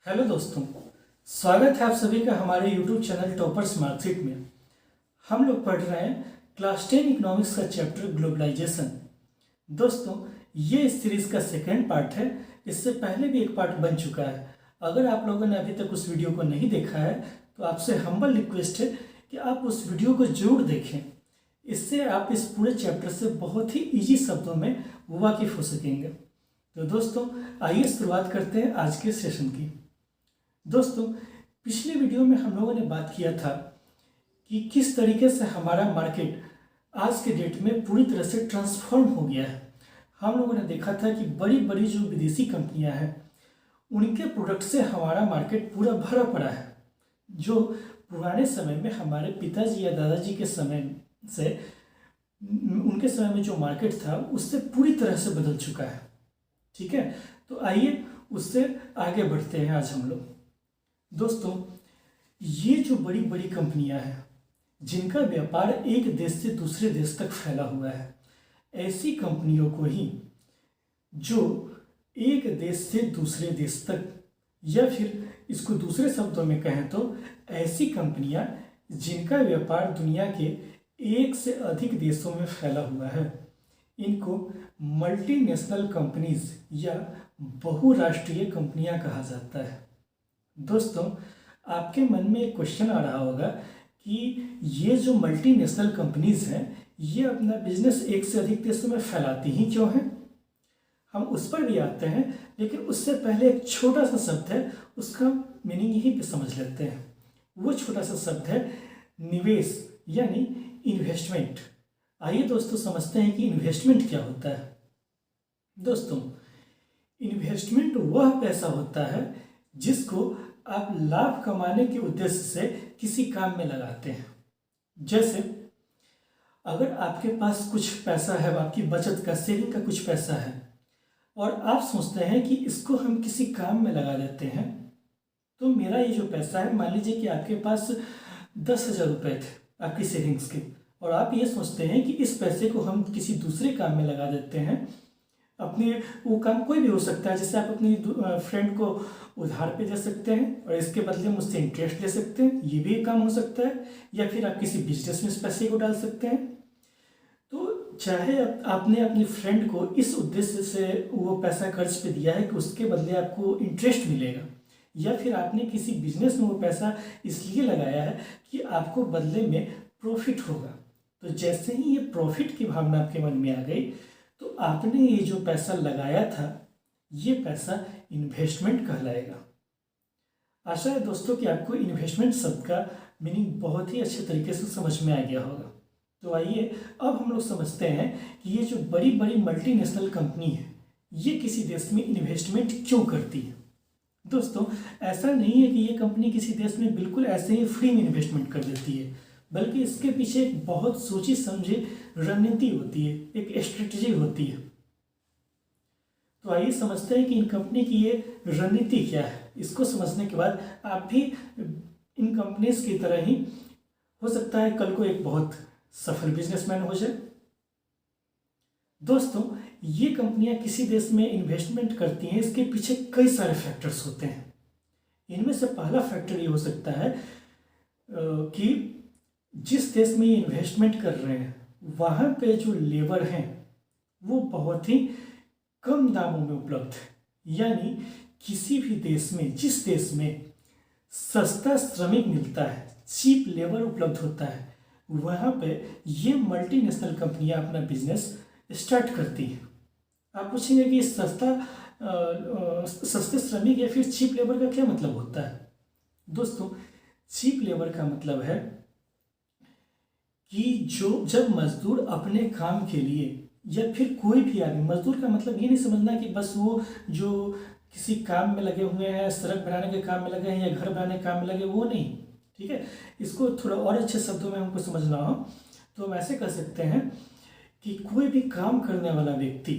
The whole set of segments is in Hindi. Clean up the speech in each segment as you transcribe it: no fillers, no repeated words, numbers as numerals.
हेलो दोस्तों, स्वागत है आप सभी का हमारे YouTube चैनल टॉपर्स मार्कशीट में। हम लोग पढ़ रहे हैं क्लास 10 इकोनॉमिक्स का चैप्टर ग्लोबलाइजेशन। दोस्तों, ये इस सीरीज़ का सेकेंड पार्ट है। इससे पहले भी एक पार्ट बन चुका है। अगर आप लोगों ने अभी तक उस वीडियो को नहीं देखा है तो आपसे हम्बल रिक्वेस्ट है कि आप उस वीडियो को जरूर देखें। इससे आप इस पूरे चैप्टर से बहुत ही ईजी शब्दों में वाकिफ हो सकेंगे। तो दोस्तों, आइए शुरुआत करते हैं आज के सेशन की। दोस्तों, पिछले वीडियो में हम लोगों ने बात किया था कि किस तरीके से हमारा मार्केट आज के डेट में पूरी तरह से ट्रांसफॉर्म हो गया है। हम लोगों ने देखा था कि बड़ी बड़ी जो विदेशी कंपनियां हैं उनके प्रोडक्ट से हमारा मार्केट पूरा भरा पड़ा है, जो पुराने समय में हमारे पिताजी या दादाजी के समय से उनके समय में जो मार्केट था उससे पूरी तरह से बदल चुका है। ठीक है, तो आइए उससे आगे बढ़ते हैं आज हम लोग। दोस्तों, ये जो बड़ी बड़ी कंपनियां हैं जिनका व्यापार एक देश से दूसरे देश तक फैला हुआ है, ऐसी कंपनियों को ही जो एक देश से दूसरे देश तक, या फिर इसको दूसरे शब्दों में कहें तो ऐसी कंपनियां जिनका व्यापार दुनिया के एक से अधिक देशों में फैला हुआ है, इनको मल्टीनेशनल कंपनीज या बहुराष्ट्रीय कंपनियां कहा जाता है। दोस्तों, आपके मन में एक क्वेश्चन आ रहा होगा कि ये जो मल्टीनेशनल कंपनीज हैं ये अपना बिजनेस एक से अधिक देशों में फैलाती ही क्यों हैं? हम उस पर भी आते हैं, लेकिन उससे पहले एक छोटा सा शब्द है, उसका मीनिंग यहीं पे समझ लेते हैं। वो छोटा सा शब्द है निवेश, यानी इन्वेस्टमेंट। आइए दोस्तों समझते हैं कि इन्वेस्टमेंट क्या होता है। दोस्तों, इन्वेस्टमेंट वह पैसा होता है जिसको आप लाभ कमाने के उद्देश्य से किसी काम में लगाते हैं। जैसे अगर आपके पास कुछ पैसा है, आपकी बचत का, सेविंग का कुछ पैसा है, और आप सोचते हैं कि इसको हम किसी काम में लगा देते हैं, तो मेरा ये जो पैसा है, मान लीजिए कि आपके पास 10,000 रुपये थे आपकी सेविंग्स के, और आप ये सोचते हैं कि इस पैसे को हम किसी दूसरे काम में लगा देते हैं। अपने वो काम कोई भी हो सकता है, जैसे आप अपनी फ्रेंड को उधार पे दे सकते हैं और इसके बदले मुझसे इंटरेस्ट ले सकते हैं, ये भी एक काम हो सकता है। या फिर आप किसी बिजनेस में इस पैसे को डाल सकते हैं। तो चाहे आपने अपनी फ्रेंड को इस उद्देश्य से वो पैसा कर्ज पे दिया है कि उसके बदले आपको इंटरेस्ट मिलेगा, या फिर आपने किसी बिजनेस में वो पैसा इसलिए लगाया है कि आपको बदले में प्रॉफिट होगा। तो जैसे ही ये प्रॉफिट की भावना आपके मन में आ गई, तो आपने ये जो पैसा लगाया था ये पैसा इन्वेस्टमेंट कहलाएगा। आशा है दोस्तों कि आपको इन्वेस्टमेंट शब्द का मीनिंग बहुत ही अच्छे तरीके से समझ में आ गया होगा। तो आइए अब हम लोग समझते हैं कि ये जो बड़ी बड़ी मल्टीनेशनल कंपनी है ये किसी देश में इन्वेस्टमेंट क्यों करती है। दोस्तों, ऐसा नहीं है कि ये कंपनी किसी देश में बिल्कुल ऐसे ही फ्री में इन्वेस्टमेंट कर देती है, बल्कि इसके पीछे एक बहुत सोची समझी रणनीति होती है, एक स्ट्रेटजी होती है। तो आइए समझते हैं कि इन कंपनी की ये रणनीति क्या है। इसको समझने के बाद आप भी इन कंपनीज की तरह ही हो सकता है कल को एक बहुत सफल बिजनेसमैन हो जाए। दोस्तों, ये कंपनियां किसी देश में इन्वेस्टमेंट करती हैं, इसके पीछे कई सारे फैक्टर्स होते हैं। इनमें से पहला फैक्टर ये हो सकता है कि जिस देश में ये इन्वेस्टमेंट कर रहे हैं वहाँ पे जो लेबर हैं वो बहुत ही कम दामों में उपलब्ध है। यानी किसी भी देश में, जिस देश में सस्ता श्रमिक मिलता है, चीप लेबर उपलब्ध होता है, वहाँ पे ये मल्टीनेशनल कंपनियाँ अपना बिजनेस स्टार्ट करती हैं। आप पूछेंगे कि सस्ते श्रमिक या फिर चीप लेबर का क्या मतलब होता है। दोस्तों, चीप लेबर का मतलब है कि जब मजदूर अपने काम के लिए, या फिर कोई भी आदमी, मजदूर का मतलब ये नहीं समझना कि बस वो जो किसी काम में लगे हुए हैं, सड़क बनाने के काम में लगे हैं या घर बनाने के काम में लगे, वो नहीं। ठीक है, इसको थोड़ा और अच्छे शब्दों में हमको समझना हो तो हम ऐसे कह सकते हैं कि कोई भी काम करने वाला व्यक्ति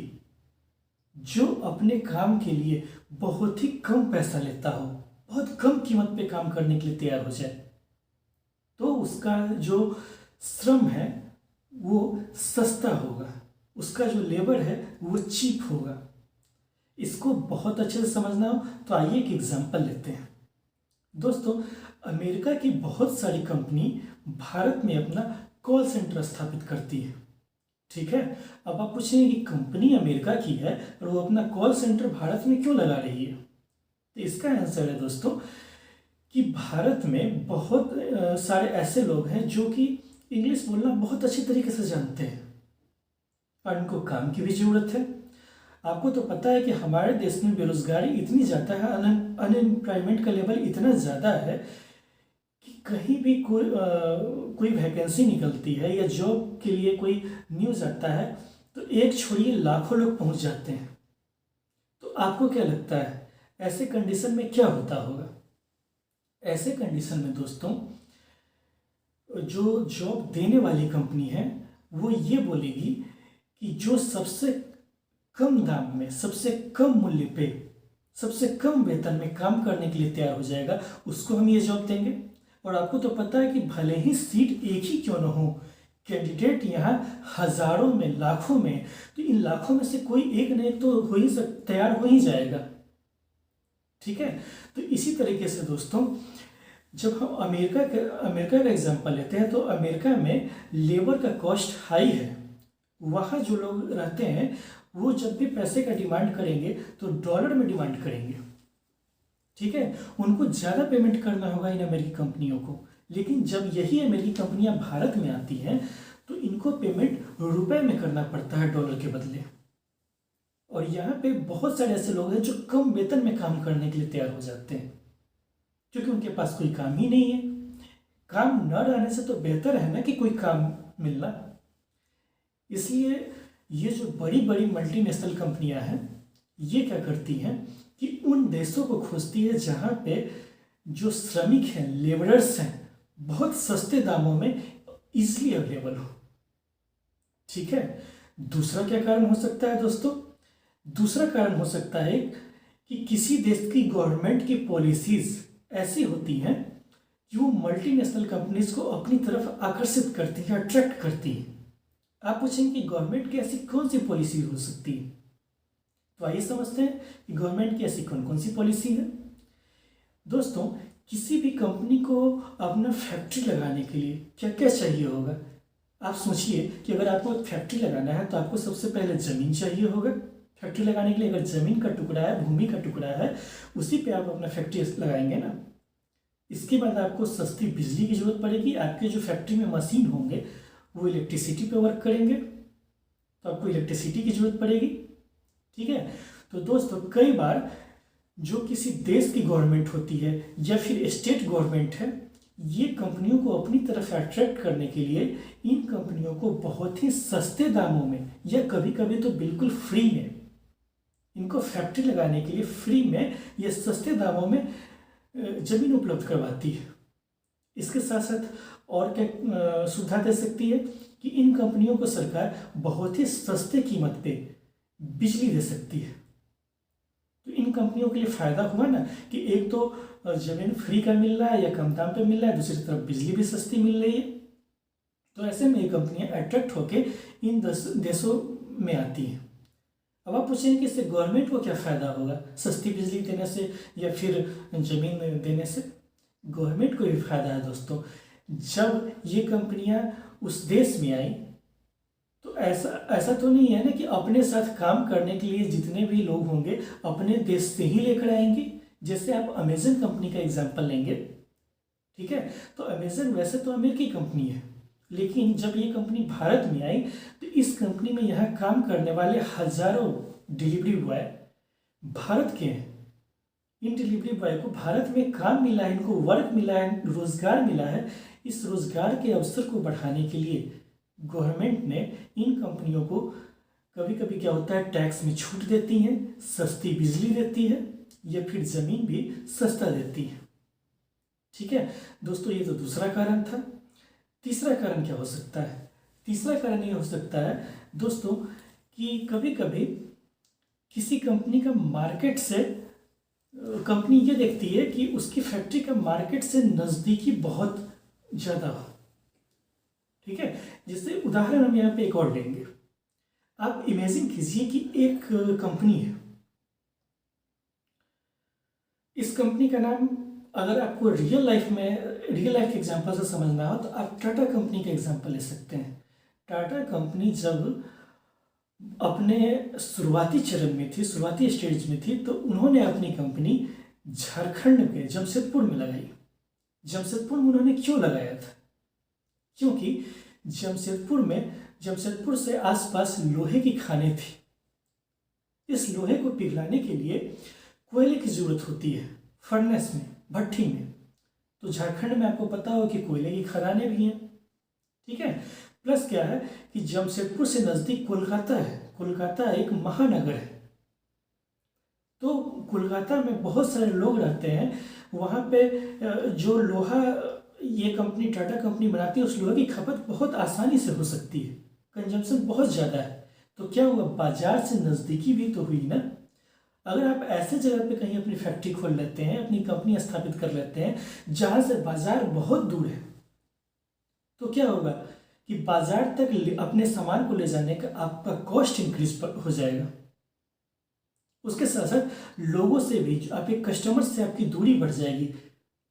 जो अपने काम के लिए बहुत ही कम पैसा लेता हो, बहुत कम कीमत पे काम करने के लिए तैयार हो जाए, तो उसका जो श्रम है वो सस्ता होगा, उसका जो लेबर है वो चीप होगा। इसको बहुत अच्छे से समझना हो तो आइए एक एग्जांपल लेते हैं। दोस्तों, अमेरिका की बहुत सारी कंपनी भारत में अपना कॉल सेंटर स्थापित करती है। ठीक है, अब आप पूछेंगे कि कंपनी अमेरिका की है और वो अपना कॉल सेंटर भारत में क्यों लगा रही है। तो इसका आंसर है दोस्तों कि भारत में बहुत सारे ऐसे लोग हैं जो कि इंग्लिश बोलना बहुत अच्छी तरीके से जानते हैं और इनको काम की भी ज़रूरत है। आपको तो पता है कि हमारे देश में बेरोजगारी इतनी ज़्यादा है, अनएम्प्लॉयमेंट का लेवल इतना ज़्यादा है कि कहीं भी कोई वैकेंसी निकलती है या जॉब के लिए कोई न्यूज़ आता है तो एक छोड़िए लाखों लोग पहुंच जाते हैं। तो आपको क्या लगता है ऐसे कंडीशन में क्या होता होगा? ऐसे कंडीशन में दोस्तों जो जॉब देने वाली कंपनी है वो ये बोलेगी कि जो सबसे कम दाम में, सबसे कम मूल्य पे, सबसे कम वेतन में काम करने के लिए तैयार हो जाएगा उसको हम ये जॉब देंगे। और आपको तो पता है कि भले ही सीट एक ही क्यों ना हो, कैंडिडेट यहाँ हजारों में, लाखों में, तो इन लाखों में से कोई एक न एक तो हो ही तैयार हो ही जाएगा। ठीक है, तो इसी तरीके से दोस्तों जब हम अमेरिका का एग्जांपल लेते हैं तो अमेरिका में लेबर का कॉस्ट हाई है। वहाँ जो लोग रहते हैं वो जब भी पैसे का डिमांड करेंगे तो डॉलर में डिमांड करेंगे। ठीक है, उनको ज़्यादा पेमेंट करना होगा इन अमेरिकी कंपनियों को। लेकिन जब यही अमेरिकी कंपनियां भारत में आती हैं तो इनको पेमेंट रुपए में करना पड़ता है डॉलर के बदले। और यहाँ पे बहुत सारे ऐसे लोग हैं जो कम वेतन में काम करने के लिए तैयार हो जाते हैं क्योंकि उनके पास कोई काम ही नहीं है। काम न रहने से तो बेहतर है ना कि कोई काम मिलना। इसलिए ये जो बड़ी बड़ी मल्टीनेशनल कंपनियां हैं ये क्या करती हैं कि उन देशों को खोजती है जहाँ पे जो श्रमिक हैं, लेबरर्स हैं, बहुत सस्ते दामों में इजीली अवेलेबल हो। ठीक है, दूसरा क्या कारण हो सकता है दोस्तों? दूसरा कारण हो सकता है कि किसी देश की गवर्नमेंट की पॉलिसीज ऐसी होती हैं कि वो मल्टीनेशनल कंपनीज को अपनी तरफ आकर्षित करती हैं, अट्रैक्ट करती हैं। आप पूछेंगे कि गवर्नमेंट की ऐसी कौन सी पॉलिसी हो सकती है, तो आइए समझते हैं कि गवर्नमेंट की ऐसी कौन कौन सी पॉलिसी है। दोस्तों, किसी भी कंपनी को अपना फैक्ट्री लगाने के लिए क्या क्या चाहिए होगा? आप सोचिए कि अगर आपको एक फैक्ट्री लगाना है तो आपको सबसे पहले ज़मीन चाहिए होगा। फैक्ट्री लगाने के लिए अगर ज़मीन का टुकड़ा है, भूमि का टुकड़ा है, उसी पे आप अपना फैक्ट्री लगाएंगे ना। इसके बाद आपको सस्ती बिजली की जरूरत पड़ेगी। आपके जो फैक्ट्री में मशीन होंगे वो इलेक्ट्रिसिटी पे वर्क करेंगे तो आपको इलेक्ट्रिसिटी की जरूरत पड़ेगी। ठीक है, तो दोस्तों कई बार जो किसी देश की गवर्नमेंट होती है या फिर स्टेट गवर्नमेंट है, ये कंपनियों को अपनी तरफ अट्रैक्ट करने के लिए इन कंपनियों को बहुत ही सस्ते दामों में या कभी कभी तो बिल्कुल फ्री में इनको फैक्ट्री लगाने के लिए फ्री में या सस्ते दामों में जमीन उपलब्ध करवाती है। इसके साथ साथ और क्या सुविधा दे सकती है कि इन कंपनियों को सरकार बहुत ही सस्ते कीमत पे बिजली दे सकती है। तो इन कंपनियों के लिए फ़ायदा हुआ ना कि एक तो ज़मीन फ्री का मिल रहा है या कम दाम पे मिल रहा है, दूसरी तरफ बिजली भी सस्ती मिल रही है। तो ऐसे में ये कंपनियाँ अट्रैक्ट होकर इन देशों में आती हैं। अब आप पूछेंगे कि इससे गवर्नमेंट को क्या फ़ायदा होगा, सस्ती बिजली देने से या फिर ज़मीन देने से? गवर्नमेंट को भी फायदा है दोस्तों। जब ये कंपनियां उस देश में आई तो ऐसा तो नहीं है ना कि अपने साथ काम करने के लिए जितने भी लोग होंगे अपने देश से ही लेकर आएंगे। जैसे आप अमेजन कंपनी का एग्जांपल लेंगे, ठीक है, तो अमेजन वैसे तो अमेरिकी कंपनी है, लेकिन जब ये कंपनी भारत में आई तो इस कंपनी में यहाँ काम करने वाले हजारों डिलीवरी बॉय भारत के हैं। इन डिलीवरी बॉय को भारत में काम मिला है, इनको वर्क मिला है, रोजगार मिला है। इस रोजगार के अवसर को बढ़ाने के लिए गवर्नमेंट ने इन कंपनियों को कभी कभी क्या होता है टैक्स में छूट देती हैं, सस्ती बिजली देती है या फिर ज़मीन भी सस्ता देती है। ठीक है दोस्तों, ये तो दूसरा कारण था। तीसरा कारण क्या हो सकता है? तीसरा कारण ये हो सकता है दोस्तों कि कभी कभी किसी कंपनी का मार्केट से कंपनी ये देखती है कि उसकी फैक्ट्री का मार्केट से नज़दीकी बहुत ज़्यादा हो। ठीक है, जिससे उदाहरण हम यहाँ पे एक और लेंगे। आप इमेजिन कीजिए कि एक कंपनी है, इस कंपनी का नाम अगर आपको रियल लाइफ के एग्जांपल से समझना हो तो आप टाटा कंपनी का एग्जांपल ले सकते हैं। टाटा कंपनी जब अपने शुरुआती चरण में थी, शुरुआती स्टेज में थी, तो उन्होंने अपनी कंपनी झारखंड के जमशेदपुर में लगाई। जमशेदपुर में उन्होंने क्यों लगाया था? क्योंकि जमशेदपुर से आसपास लोहे की खानें थी। इस लोहे को पिघलाने के लिए कोयले की जरूरत होती है, फर्नेस में, भट्ठी में। तो झारखंड में आपको पता हो कि कोयले की खदानें भी हैं, ठीक है। प्लस क्या है कि जमशेदपुर से नज़दीक कोलकाता है। कोलकाता एक महानगर है, तो कोलकाता में बहुत सारे लोग रहते हैं। वहाँ पे जो लोहा ये कंपनी टाटा कंपनी बनाती है, उस लोहे की खपत बहुत आसानी से हो सकती है, कंजम्पशन बहुत ज़्यादा है। तो क्या हुआ, बाजार से नज़दीकी भी तो हुई ना। अगर आप ऐसे जगह पे कहीं अपनी फैक्ट्री खोल लेते हैं, अपनी कंपनी स्थापित कर लेते हैं जहाँ से बाजार बहुत दूर है, तो क्या होगा कि बाजार तक अपने सामान को ले जाने का आपका कॉस्ट इंक्रीज हो जाएगा। उसके साथ साथ लोगों से भी, आपके कस्टमर से आपकी दूरी बढ़ जाएगी।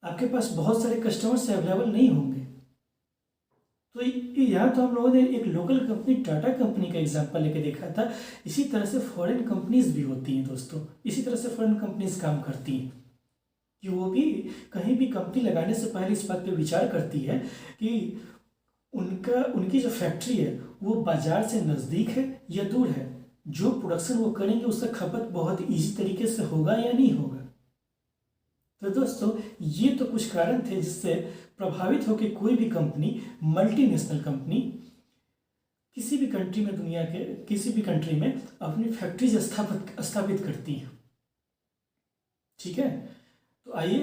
आपके पास बहुत सारे कस्टमर्स अवेलेबल नहीं होंगे। तो यहाँ तो हम लोगों ने एक लोकल कंपनी टाटा कंपनी का एग्जांपल लेके देखा था। इसी तरह से फॉरेन कंपनीज भी होती हैं दोस्तों, इसी तरह से फॉरेन कंपनीज काम करती हैं कि वो भी कहीं भी कंपनी लगाने से पहले इस बात पे विचार करती है कि उनकी जो फैक्ट्री है वो बाजार से नज़दीक है या दूर है, जो प्रोडक्शन वो करेंगे उसका खपत बहुत ईजी तरीके से होगा या नहीं होगा। तो दोस्तों ये तो कुछ कारण थे जिससे प्रभावित होकर कोई भी कंपनी, मल्टीनेशनल कंपनी, किसी भी कंट्री में, दुनिया के किसी भी कंट्री में अपनी फैक्ट्रीज स्थापित करती है, ठीक है। तो आइए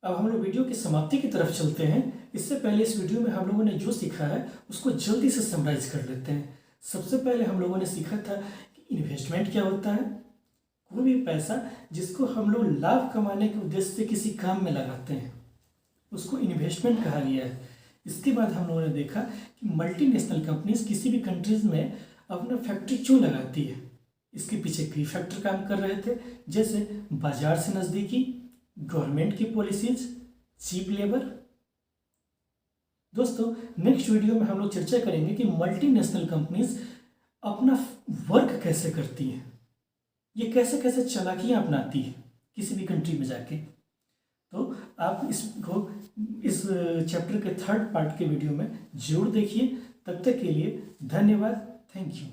अब हम लोग वीडियो की समाप्ति की तरफ चलते हैं। इससे पहले इस वीडियो में हम लोगों ने जो सीखा है उसको जल्दी से समराइज कर लेते हैं। सबसे पहले हम लोगों ने सीखा था कि इन्वेस्टमेंट क्या होता है। कोई भी पैसा जिसको हम लोग लाभ कमाने के उद्देश्य से किसी काम में लगाते हैं उसको इन्वेस्टमेंट कहा गया है। इसके बाद हम लोगों ने देखा कि मल्टीनेशनल कंपनीज किसी भी कंट्रीज में अपना फैक्ट्री क्यों लगाती है। इसके पीछे कई फैक्टर काम कर रहे थे, जैसे बाजार से नज़दीकी, गवर्नमेंट की पॉलिसीज, चीप लेबर। दोस्तों नेक्स्ट वीडियो में हम लोग चर्चा करेंगे कि मल्टीनेशनल कंपनीज अपना वर्क कैसे करती हैं, ये कैसे कैसे चालाकियाँ अपनाती है किसी भी कंट्री में जाके। तो आप इस चैप्टर के 3rd पार्ट के वीडियो में जरूर देखिए। तब तक के लिए धन्यवाद, थैंक यू।